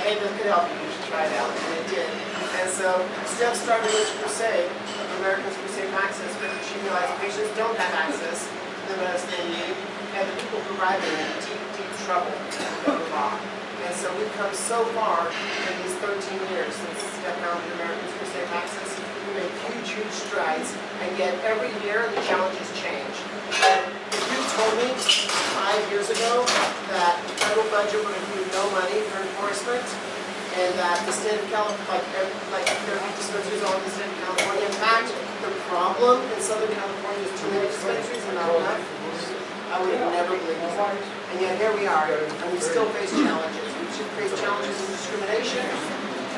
hey, this could help you. You should try it out. And it did. And so Steph started this crusade of Americans for Safe Access because she realized patients don't have access to the medicine they need, and the people providing it in deep, deep trouble with the law. And so we've come so far in these 13 years since Steph founded Americans for Safe Access. We made huge, huge strides, and yet every year the challenges change. And if you told me 5 years ago that the federal budget would include no money for enforcement, and that the state of California, like there are dispensaries all in the state of California. In fact, the problem in Southern California is too many dispensaries and not enough. I would have never believed it. And yet here we are, and we still face challenges. We should face challenges in discrimination.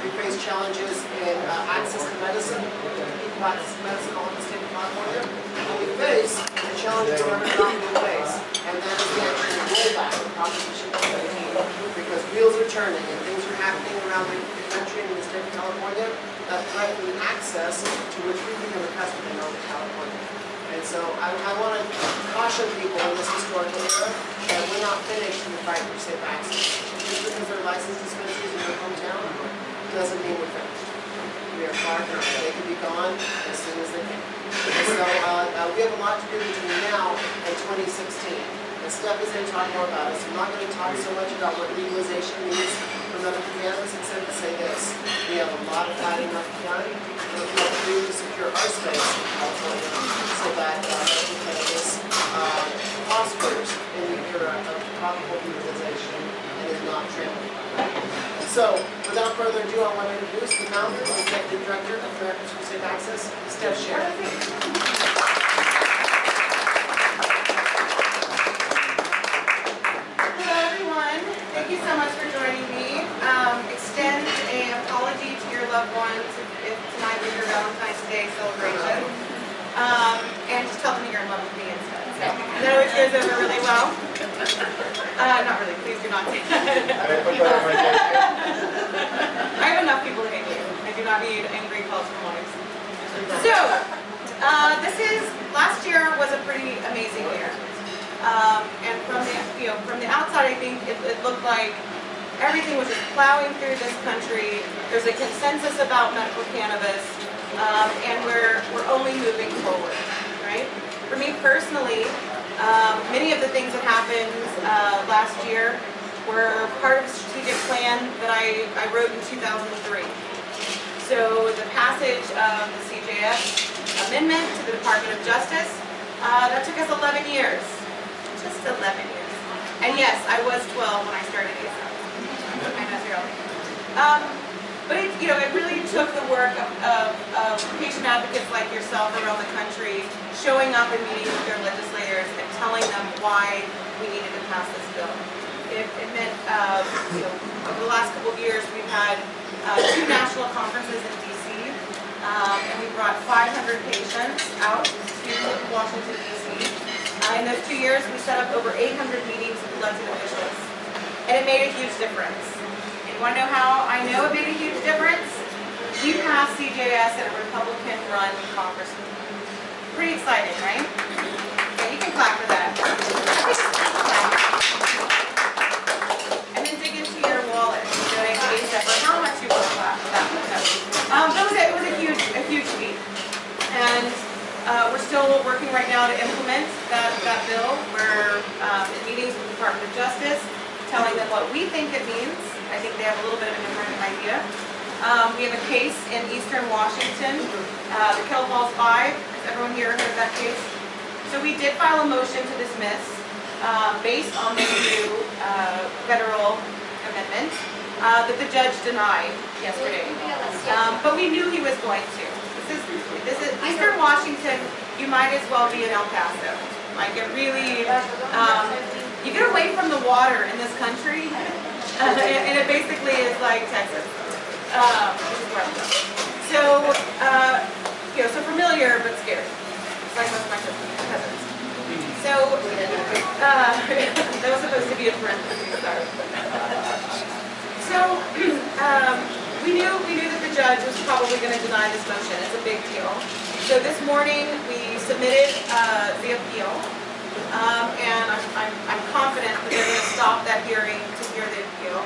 We face challenges in access to medicine, equal access to medicine all in the state of California. And we face the challenges we're not going to face, and that is the actual rollback of Proposition 218, because wheels are turning and things are happening around the country and in the state of California that threaten access to which we become accustomed to Northern California. And so I want to caution people in this historical era that we're not finished in the fight for safe access. Just because they're licensed dispensaries in their hometown doesn't mean we're finished. We are far from it. They can be gone as soon as they can. And so we have a lot to do between now and 2016. And Steph is going to talk more about it. So I'm not going to talk so much about what legalization means for medical cannabis, except to say this. We have a lot of fighting left to be done. What we have to do to secure our space in California so that medical cannabis prospers in the era of tropical legalization and is not trampled. So, without further ado, I want to introduce the founder and executive director of Americans for Safe Access, Steph Sherer. Hello, everyone. Thank you so much for joining me. Extend an apology to your loved ones if tonight was your Valentine's Day celebration. And just tell them you're in love with me instead. So, that always goes over really well. Not really, please do not say that. I have enough people to hate you. I do not need angry calls from wives. So, last year was a pretty amazing year. And from the outside, I think it looked like everything was just plowing through this country. There's a consensus about medical cannabis, and we're only moving forward, right? For me personally, many of the things that happened last year were part of a strategic plan that I wrote in 2003. So the passage of the CJS amendment to the Department of Justice, that took us 11 years. Just 11 years. And yes, I was 12 when I started ASAP. I know, zero. But it really took the work of patient advocates like yourself around the country, showing up and meeting with their legislators and telling them why we needed to pass this bill. It meant, over the last couple of years, we've had 2 national conferences in DC, and we brought 500 patients out to Washington, DC. In those 2 years, we set up over 800 meetings with elected officials, and it made a huge difference. And you want to know how I know it made a huge difference? We passed CJS at a Republican-run Congress. Pretty exciting, right? Yeah, you can clap for that. And then dig into your wallet and donate to ASAP for how much you want to clap for that. It was a huge feat. And we're still working right now to implement that bill. We're in meetings with the Department of Justice, telling them what we think it means. I think they have a little bit of a different idea. We have a case in Eastern Washington, the Kettle Falls 5. Has everyone here heard of that case? So we did file a motion to dismiss based on the new federal amendment that the judge denied yesterday. But we knew he was going to. This is Eastern Washington. You might as well be in El Paso. Like it really, you get away from the water in this country, and it basically is like Texas. This is where I'm from. So, so familiar but scared. It's like most of my cousins. So, that was supposed to be a friend. So, we knew that the judge was probably going to deny this motion. It's a big deal. So this morning we submitted the appeal, and I'm confident that they're going to stop that hearing to hear the appeal,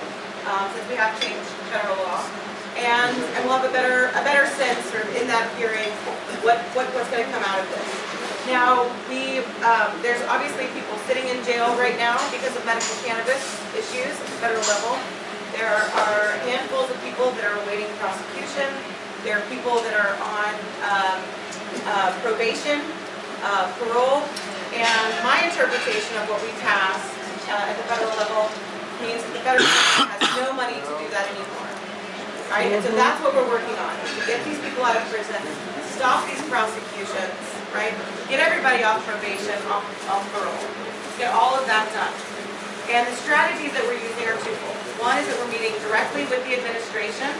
since we have changed federal law, and we'll have a better sense sort of in that hearing what's going to come out of this. Now, there's obviously people sitting in jail right now because of medical cannabis issues at the federal level. There are handfuls of people that are awaiting prosecution. There are people that are on probation, parole, and my interpretation of what we passed at the federal level means that the federal government has no money to do that anymore. Right? And so that's what we're working on, is to get these people out of prison, stop these prosecutions, right? Get everybody off probation, off parole. Get all of that done. And the strategies that we're using are twofold. One is that we're meeting directly with the administration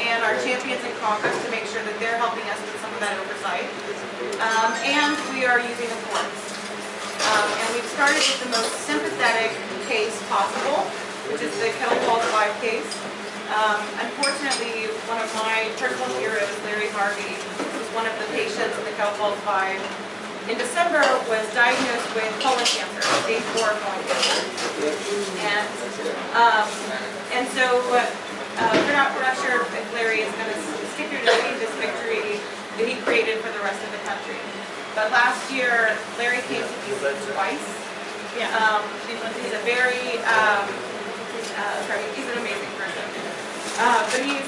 and our champions in Congress to make sure that they're helping us with some of that oversight. And we are using the courts. And we've started with the most sympathetic case possible, which is the Kettle Falls 5 case. Unfortunately, one of my personal heroes, Larry Harvey, who's one of the patients in the Kettle Falls 5, in December was diagnosed with colon cancer, stage 4 colon cancer. And so we're not sure if Larry is going to stick here to see this victory that he created for the rest of the country. But last year, Larry came to DC twice. Yeah. He's a very, he's an amazing person. But he's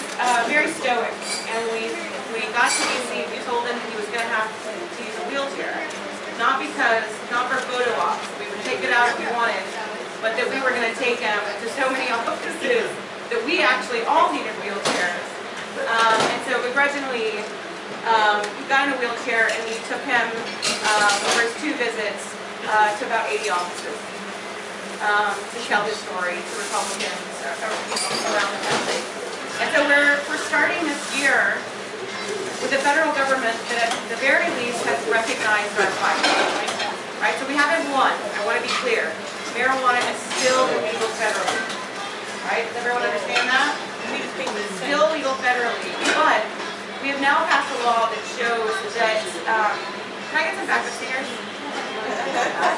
very stoic. And when we got to DC, we told him that he was going to have to use a wheelchair. Not for photo ops. We would take it out if we wanted, but that we were going to take him to so many offices that we actually all needed wheelchairs. And so begrudgingly, he got in a wheelchair and we took him over his 2 visits to about 80 offices to tell his story to Republicans around the country. And so we're starting this year with the federal government that at the very least has recognized our fight. Right? So we haven't won. I want to be clear. Marijuana is still illegal federally. Right? Does everyone understand that? It's still legal federally. But we have now passed a law that shows that, can I get some backup singers?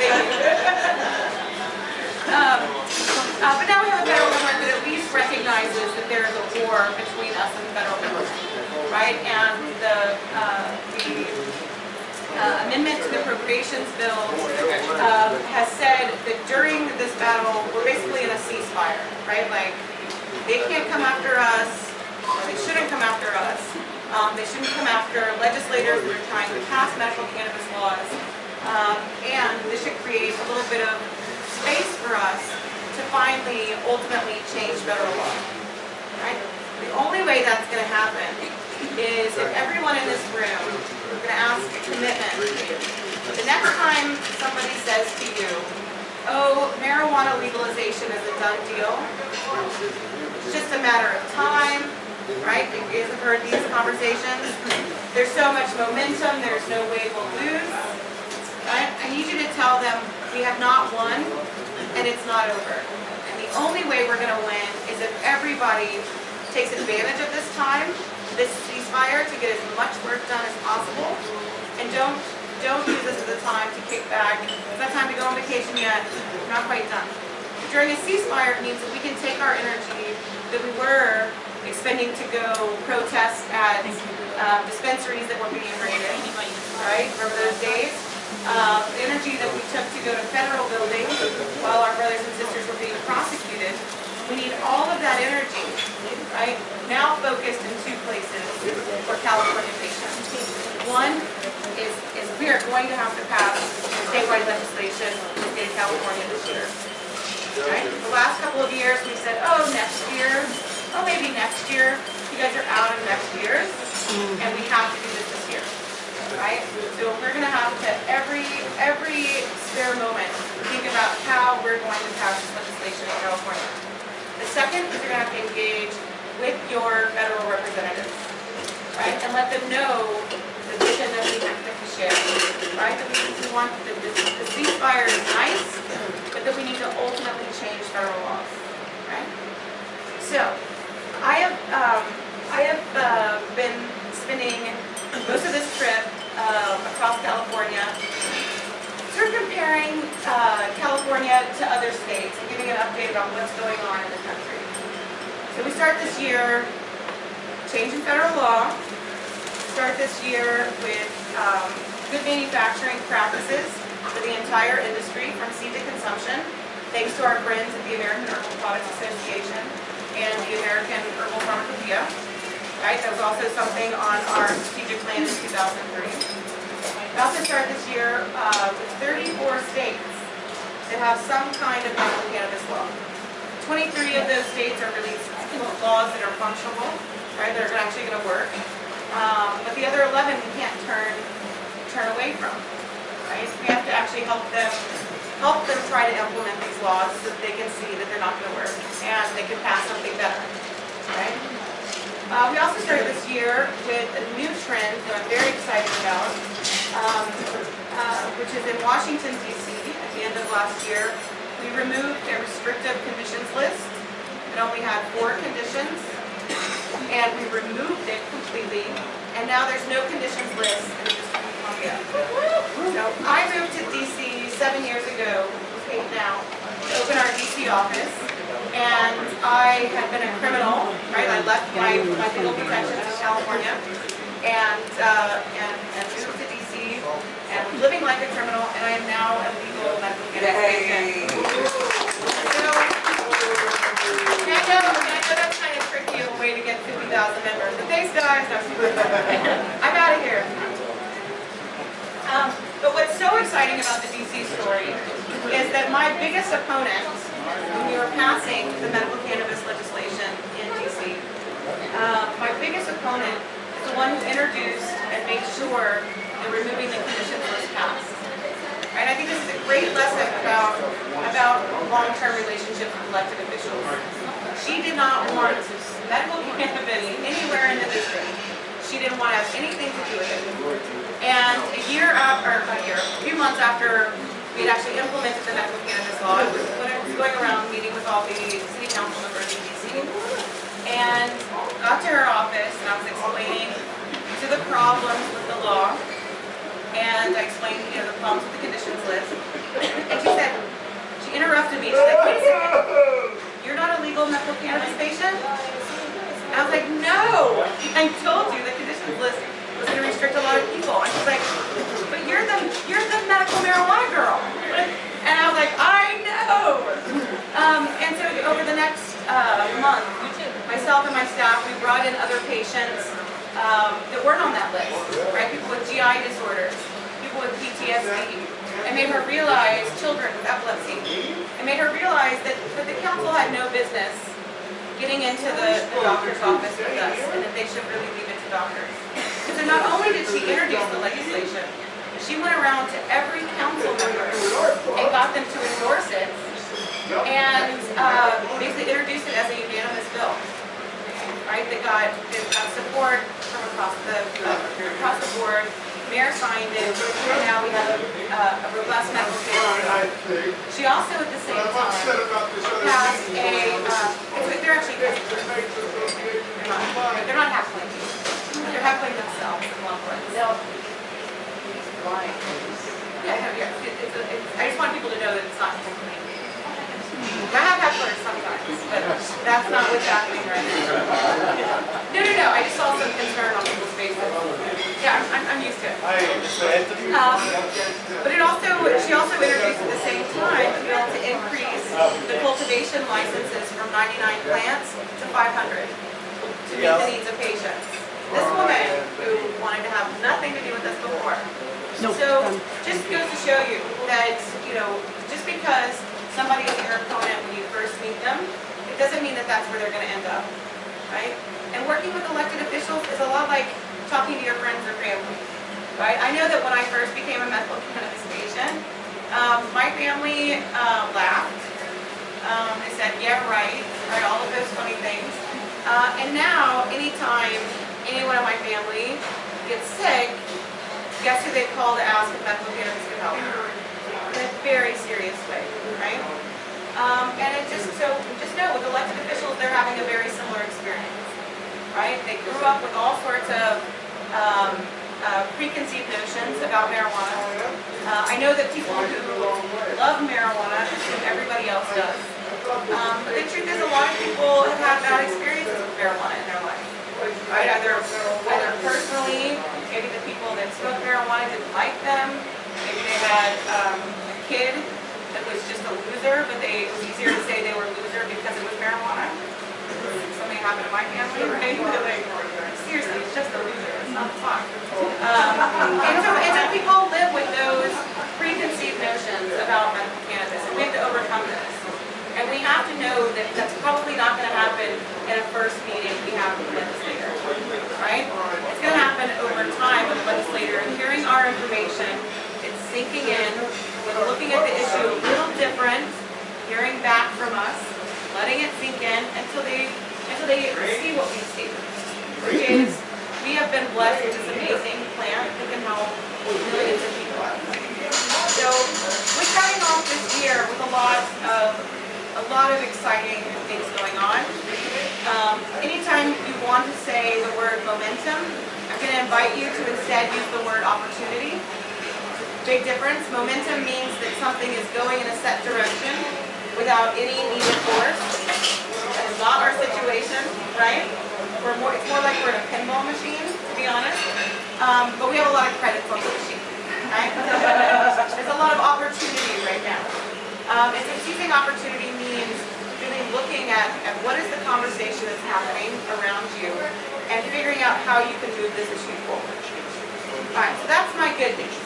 Thank you. But now we have a federal government that at least recognizes that there is a war between us and the federal government, right? And the amendment to the appropriations bill has said that during this battle, we're basically in a ceasefire, right? Like, they can't come after us, they shouldn't come after us. They shouldn't come after legislators that are trying to pass medical cannabis laws. And this should create a little bit of space for us to finally, ultimately change federal law. Right? The only way that's going to happen is if everyone in this room, we're going to ask a commitment. The next time somebody says to you, oh, marijuana legalization is a done deal, it's just a matter of time, right? You guys have heard these conversations. There's so much momentum, there's no way we'll lose. Right? I need you to tell them we have not won and it's not over. And the only way we're going to win is if everybody takes advantage of this time, this ceasefire, to get as much work done as possible, and don't use this as a time to kick back. It's not time to go on vacation yet. We're not quite done. During a ceasefire, it means that we can take our energy that we were expending to go protest at dispensaries that were being raided, right? Remember those days? The energy that we took to go to federal buildings while our brothers and sisters were being prosecuted, we need all of that energy, right, now focused in 2 places for California patients. One is we are going to have to pass statewide legislation in the state of California this year. Right? The last couple of years we said, oh, next year, oh, maybe next year. You guys are out of next year, and we have to do this year. Right? So we're going to have to, every spare moment, think about how we're going to pass this legislation in California. The second is you're going to have to engage with your federal representatives, right? And let them know the vision that we share, right? That we want the ceasefire is nice, but that we need to ultimately change federal laws, right? So, I have been spending most of this trip across California, sort of comparing California to other states and giving an update about what's going on in the country. So we start this year changing federal law. Start this year with good manufacturing practices for the entire industry from seed to consumption, thanks to our friends at the American Herbal Products Association and the American Herbal Pharmacopoeia. Right? That was also something on our strategic plan in 2003. We also start this year with 34 states that have some kind of medical cannabis law. 23 of those states are really laws that are functional, right? That are actually going to work. But the other 11 we can't turn away from, right? We have to actually help them try to implement these laws so that they can see that they're not going to work and they can pass something better, right? We also started this year with a new trend that I'm very excited about, which is in Washington, D.C. At the end of last year, we removed a restrictive conditions list. It only had 4 conditions, and we removed it completely, and now there's no conditions list in the District of Columbia. So I moved to D.C. 7 years ago, 8 now, to open our D.C. office, and I had been a criminal, right? I left my legal protections in California, and moved to D.C. and was living like a criminal, and I am now a legal medical cannabis patient. So, I know that's kind of tricky of a way to get 50,000 members, but thanks guys, I'm out of here. But what's so exciting about the DC story is that my biggest opponent, when we were passing the medical cannabis legislation in DC, my biggest opponent is the one who introduced and made sure that removing the conditions was passed. Right? I think this is a great lesson about long-term relationships with elected officials. She did not want medical cannabis anywhere in the district. She didn't want to have anything to do with it. And a few months after we had actually implemented the medical cannabis law, when I was going around meeting with all the city council members in DC, and got to her office and I was explaining to the problems with the law, and I explained, the problems with the conditions list, and she interrupted me. She's like, wait a second, you're not a legal medical cannabis patient? And I was like, no, I told you the conditions list was going to restrict a lot of people. And she's like, but you're the medical marijuana girl. And I was like, I know. And so over the next month, myself and my staff, we brought in other patients that weren't on that list, right? People with GI disorders, people with PTSD, and made her realize, children with epilepsy, and made her realize that the council had no business getting into the doctor's office with us, and that they should really leave it to doctors. So not only did she introduce the legislation, she went around to every council member and got them to endorse it, and basically introduced it as a unanimous bill. Right? They got support from across the board. Mayor signed it, and now we have a robust medical cannabis. She also, at the same time, passed they're actually they're not heckling. They're heckling themselves in one place. I just want people to know that it's not heckling. I have hecklers sometimes, but that's not what's happening right now. No. I just saw some concern on people's faces. Yeah, I'm used to it. But she also introduced at the same time a bill to increase the cultivation licenses from 99 plants to 500 to meet the needs of patients. This woman who wanted to have nothing to do with this before. So just goes to show you that, just because somebody is your opponent when you first meet them, it doesn't mean that that's where they're going to end up, right? And working with elected officials is a lot like talking to your friends or family, right? I know that when I first became a medical cannabis patient, my family laughed. They said, yeah, right, all of those funny things. And now, anytime anyone in my family gets sick, guess who they call to ask if medical cannabis can help? In a very serious way, right? And just know with elected officials, they're having a very similar experience, right? They grew up with all sorts of preconceived notions about marijuana. I know that people who love marijuana assume everybody else does, But the truth is, a lot of people have had bad experiences with marijuana in their life. Right? Either personally, maybe the people that smoked marijuana didn't like them. Maybe they had a kid that was just a loser, but it was easier to say they were a loser because it was marijuana. Something happened to my family, right? Like, seriously, it's just a loser. It's not fun. And so people live with those preconceived notions about medical cannabis, and we have to overcome this. And we have to know that that's probably not going to happen in a first meeting we have with the legislator, right? It's going to happen over time with the legislator, and hearing our information, it's sinking in, we're looking at the issue a little different, hearing back from us, letting it sink in until they see what we see, which is we have been blessed with this amazing plant that can help millions of people. So we're starting off this year with a lot of exciting things going on. Anytime you want to say the word momentum, I'm going to invite you to instead use the word opportunity. Big difference. Momentum means that something is going in a set direction without any needed force. That is not our situation, right? It's more like we're in a pinball machine, to be honest. But we have a lot of credits on the machine, right? There's a lot of opportunity right now. And so seizing opportunity means really looking at what is the conversation that's happening around you and figuring out how you can move this issue forward. All right, so that's my good news.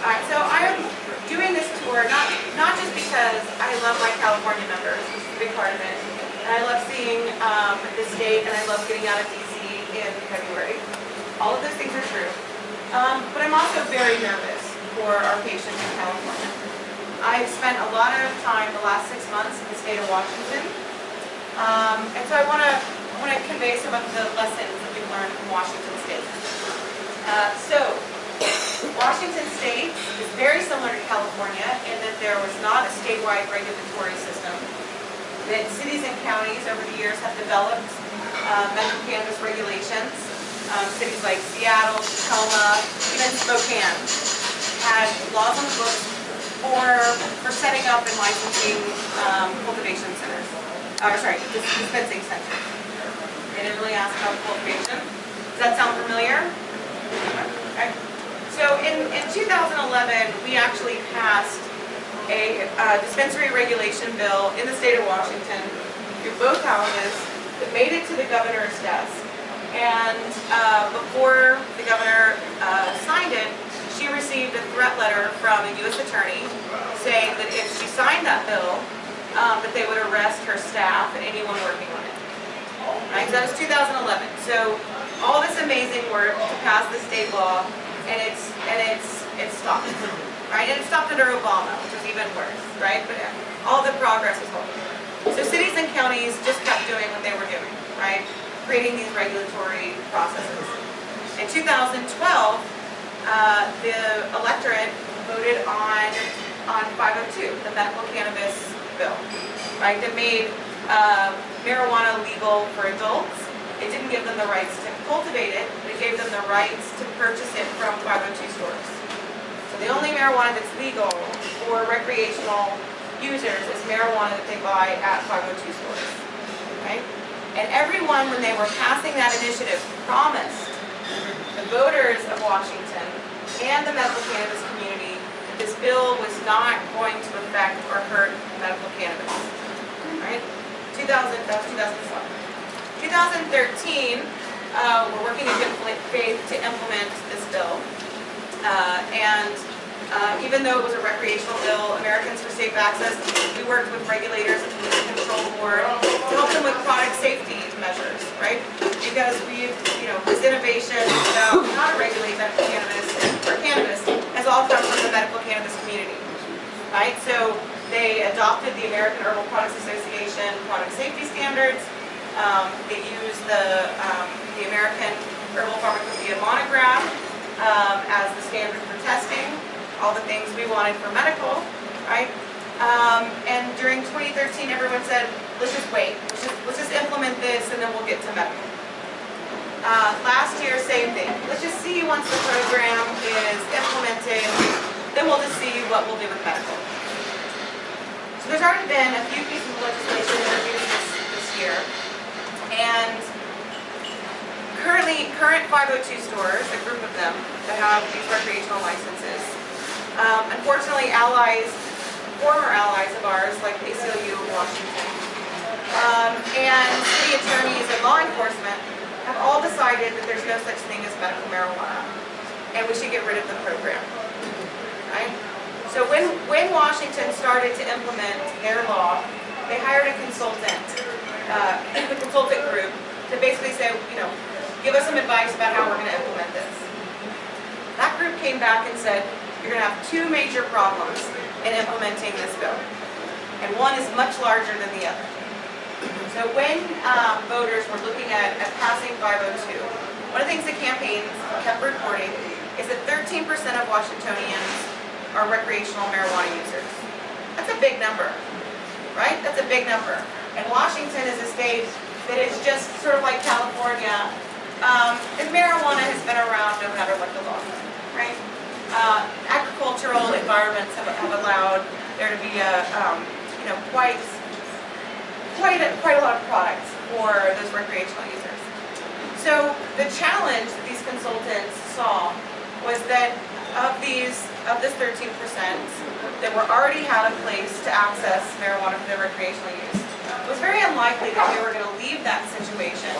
All right, so I'm doing this tour not just because I love my California members, which is a big part of it, and I love seeing the state, and I love getting out of DC in February. All of those things are true. But I'm also very nervous for our patients in California. I've spent a lot of time the last 6 months in the state of Washington, and so I want to convey some of the lessons that we've learned from Washington State. Washington State is very similar to California in that there was not a statewide regulatory system. That cities and counties over the years have developed medical cannabis regulations. Cities like Seattle, Tacoma, even Spokane had laws on the books for setting up and licensing cultivation centers. Dispensing centers. They didn't really ask about cultivation. Does that sound familiar? Okay. So in 2011, we actually passed a dispensary regulation bill in the state of Washington through both houses that made it to the governor's desk. And before the governor signed it, she received a threat letter from a U.S. attorney saying that if she signed that bill, that they would arrest her staff and anyone working on it. Right? So that was 2011. So all this amazing work to pass the state law, and it's stopped. Right? And it stopped under Obama, which was even worse. Right? But all the progress was halted. So cities and counties just kept doing what they were doing. Right? Creating these regulatory processes. In 2012, the electorate voted on 502, the medical cannabis bill, right? That made marijuana legal for adults. It didn't give them the rights to cultivate it, but it gave them the rights to purchase it from 502 stores. So the only marijuana that's legal for recreational users is marijuana that they buy at 502 stores, okay? And everyone, when they were passing that initiative, promised the voters of Washington and the medical cannabis community that this bill was not going to affect or hurt medical cannabis. Right? That was 2012. 2013, we're working in good faith to implement this bill. Even though it was a recreational bill, Americans for Safe Access, we worked with regulators at the Pollution Control Board to help them with product safety measures, right? Because this innovation about how to regulate medical cannabis or cannabis has all come from the medical cannabis community, right? So they adopted the American Herbal Products Association product safety standards. They use the American Herbal Pharmacopoeia monograph as the standard for testing. All the things we wanted for medical, right? And during 2013, everyone said, let's just wait. Let's just implement this, and then we'll get to medical. Last year, same thing. Let's just see once the program is implemented, then we'll just see what we'll do with medical. So there's already been a few pieces of legislation introduced this year, and current 502 stores, a group of them that have these recreational licenses, unfortunately former allies of ours like ACLU of Washington, and city attorneys and law enforcement have all decided that there's no such thing as medical marijuana, and we should get rid of the program. Right? So when Washington started to implement their law, they hired a consultant group to basically say, give us some advice about how we're going to implement this. That group came back and said, you're going to have two major problems in implementing this bill, and one is much larger than the other. So when voters were looking at passing 502, one of the things the campaigns kept reporting is that 13% of Washingtonians are recreational marijuana users. That's a big number, right? That's a big number. And Washington is a state that is just sort of like California, and marijuana has been around no matter what the law is, right? Agricultural environments have allowed there to be quite a lot of products for those recreational users. So the challenge that these consultants saw was that of this 13% that were already had a place to access marijuana for their recreational use, it was very unlikely that they were going to leave that situation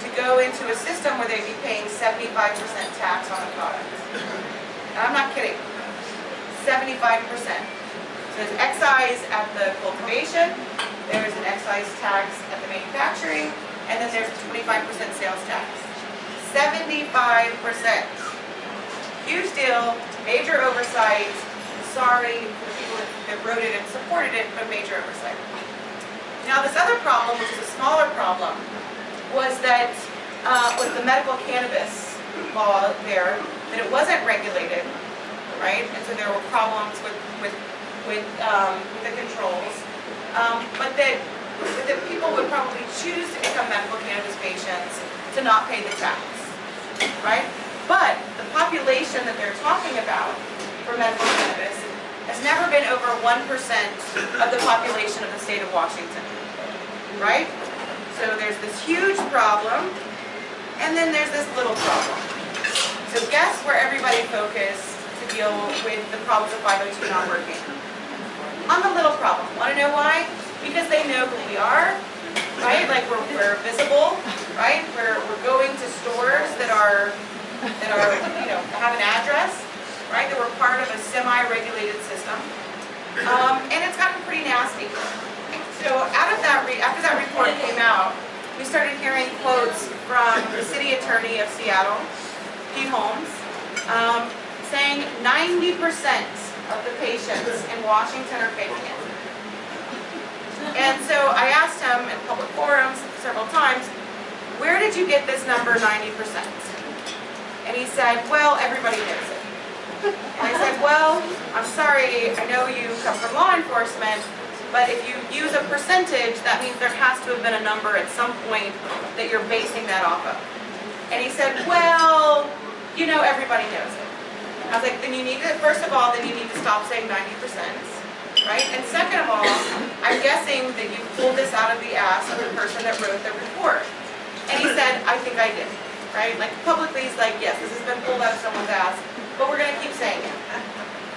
to go into a system where they'd be paying 75% tax on a product. And I'm not kidding. 75%. So there's excise at the cultivation, there's an excise tax at the manufacturing, and then there's a 25% sales tax. 75%. Huge deal, major oversight. Sorry for the people that wrote it and supported it, but major oversight. Now this other problem, which is a smaller problem, was that with the medical cannabis law there, that it wasn't regulated, right? And so there were problems with the controls, but that people would probably choose to become medical cannabis patients to not pay the tax, right? But the population that they're talking about for medical cannabis has never been over 1% of the population of the state of Washington, right? So there's this huge problem, and then there's this little problem. So guess where everybody focused to deal with the problems of 502 not working? On the little problem. Want to know why? Because they know who we are, right? Like we're visible, right? We're going to stores that have an address, right? That we're part of a semi-regulated system, and it's gotten pretty nasty. So after that report came out, we started hearing quotes from the city attorney of Seattle, Pete Holmes, saying 90% of the patients in Washington are faking it. And so I asked him in public forums several times, where did you get this number 90%? And he said, well, everybody knows it. And I said, well, I'm sorry, I know you come from law enforcement, but if you use a percentage, that means there has to have been a number at some point that you're basing that off of. And he said, well, everybody knows it. I was like, then you need to, first of all, then you need to stop saying 90%, right? And second of all, I'm guessing that you pulled this out of the ass of the person that wrote the report. And he said, I think I did, right? Like publicly he's like, yes, this has been pulled out of someone's ass, but we're gonna keep saying it.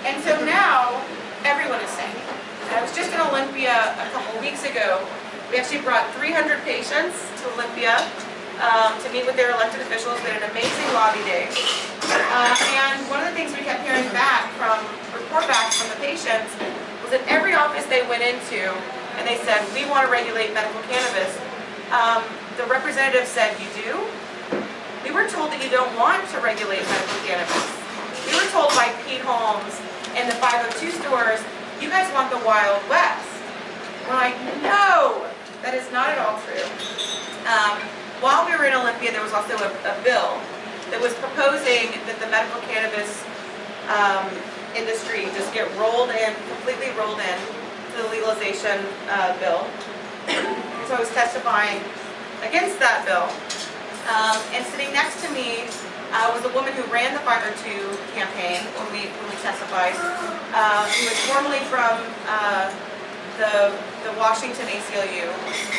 And so now, everyone is saying it. I was just in Olympia a couple weeks ago. We actually brought 300 patients to Olympia to meet with their elected officials. We had an amazing lobby day. And one of the things we kept hearing back report back from the patients was that every office they went into and they said, we want to regulate medical cannabis, the representative said, you do? We were told that you don't want to regulate medical cannabis. We were told by Pete Holmes and the 502 stores, you guys want the Wild West. We're like, no, that is not at all true. While we were in Olympia, there was also a bill that was proposing that the medical cannabis industry just get completely rolled in to the legalization bill. So I was testifying against that bill. And sitting next to me was a woman who ran the 502 campaign when we testified. Who was formerly from the Washington ACLU,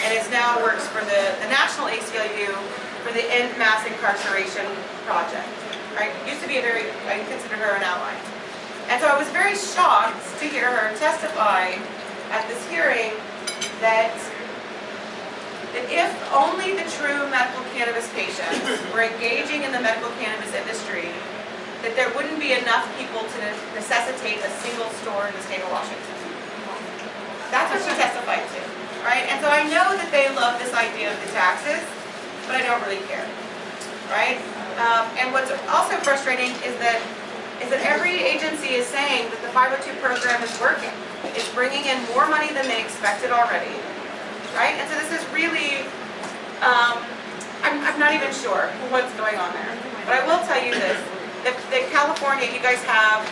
and is now works for the National ACLU for the End Mass Incarceration Project. Right? Used to be I consider her an ally. And so I was very shocked to hear her testify at this hearing that if only the true medical cannabis patients were engaging in the medical cannabis industry, that there wouldn't be enough people to necessitate a single store in the state of Washington. That's what she testified to, right? And so I know that they love this idea of the taxes, but I don't really care, right? And what's also frustrating is that every agency is saying that the 502 program is working. It's bringing in more money than they expected already, right? And so this is really, I'm not even sure what's going on there. But I will tell you this, that California, you guys have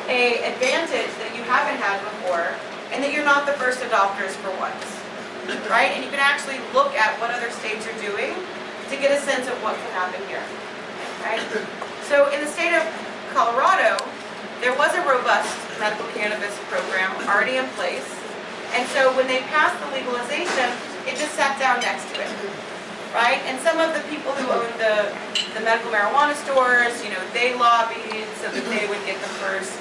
an advantage that you haven't had before, and that you're not the first adopters for once, right? And you can actually look at what other states are doing to get a sense of what can happen here, right? So in the state of Colorado, there was a robust medical cannabis program already in place, and so when they passed the legalization, it just sat down next to it, right? And some of the people who owned the medical marijuana stores, they lobbied so that they would get the first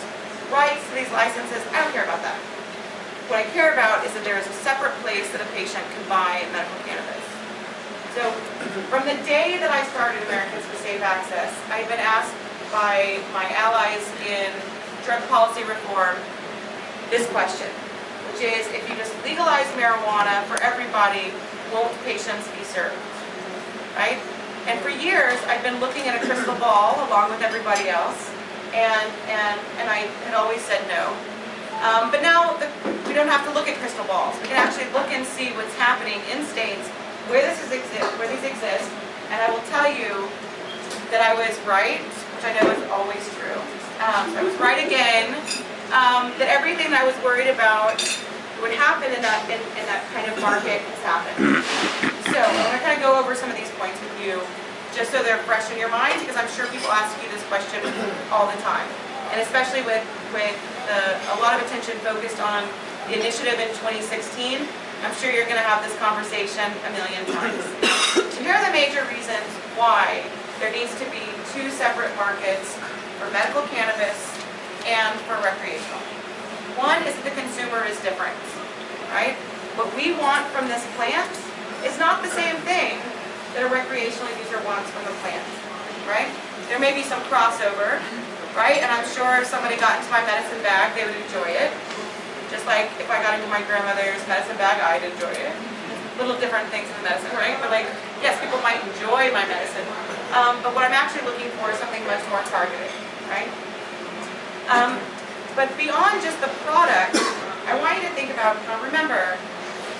rights to these licenses. I don't care about that. What I care about is that there is a separate place that a patient can buy medical cannabis. So from the day that I started Americans for Safe Access, I've been asked by my allies in drug policy reform this question, which is, if you just legalize marijuana for everybody, won't patients be served, right? And for years, I've been looking at a crystal ball along with everybody else, and I had always said no. But now we don't have to look at crystal balls. We can actually look and see what's happening in states where these exist, and I will tell you that I was right, which I know is always true. I was right again, that everything that I was worried about would happen in that kind of market has happened. So I'm going to kind of go over some of these points with you, just so they're fresh in your mind, because I'm sure people ask you this question all the time, and especially with a lot of attention focused on the initiative in 2016, I'm sure you're going to have this conversation a million times. And here are the major reasons why there needs to be two separate markets for medical cannabis and for recreational. One is that the consumer is different, right? What we want from this plant is not the same thing that a recreational user wants from the plant, right? There may be some crossover, right? And I'm sure if somebody got into my medicine bag, they would enjoy it. Just like if I got into my grandmother's medicine bag, I'd enjoy it. Little different things in the medicine, right? But like, yes, people might enjoy my medicine. But what I'm actually looking for is something much more targeted, right? But beyond just the product, I want you to think about, remember,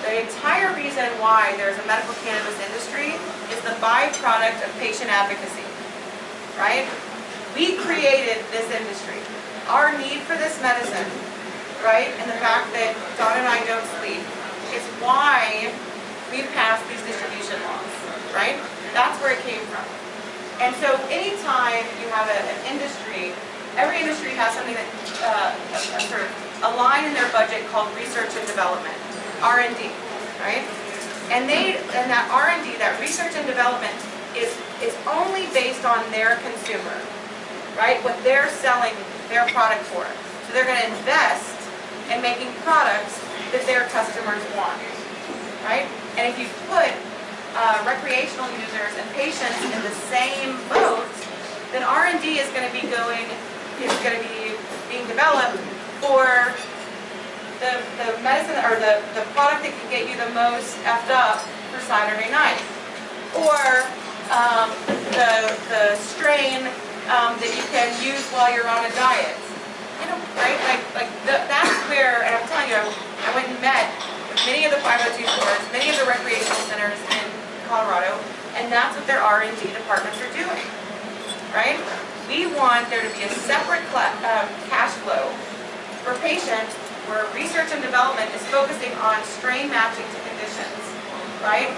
the entire reason why there's a medical cannabis industry is the byproduct of patient advocacy, right? We created this industry. Our need for this medicine, right, and the fact that Don and I don't sleep is why we've passed these distribution laws, right? That's where it came from. And so anytime you have an industry, every industry has something that, a line in their budget called research and development, R&D, right? And that R&D, that research and development, is only based on their consumer, right? What they're selling their product for. So they're going to invest in making products that their customers want, right? And if you put recreational users and patients in the same boat, then R&D is going to be being developed for the medicine or the product that can get you the most effed up for Saturday night, or the strain that you can use while you're on a diet. Right? That's where, and I'm telling you, I went and met with many of the 502 stores, many of the recreational centers in Colorado, and that's what their R&D departments are doing, right? We want there to be a separate cash flow for patients where research and development is focusing on strain matching to conditions, right?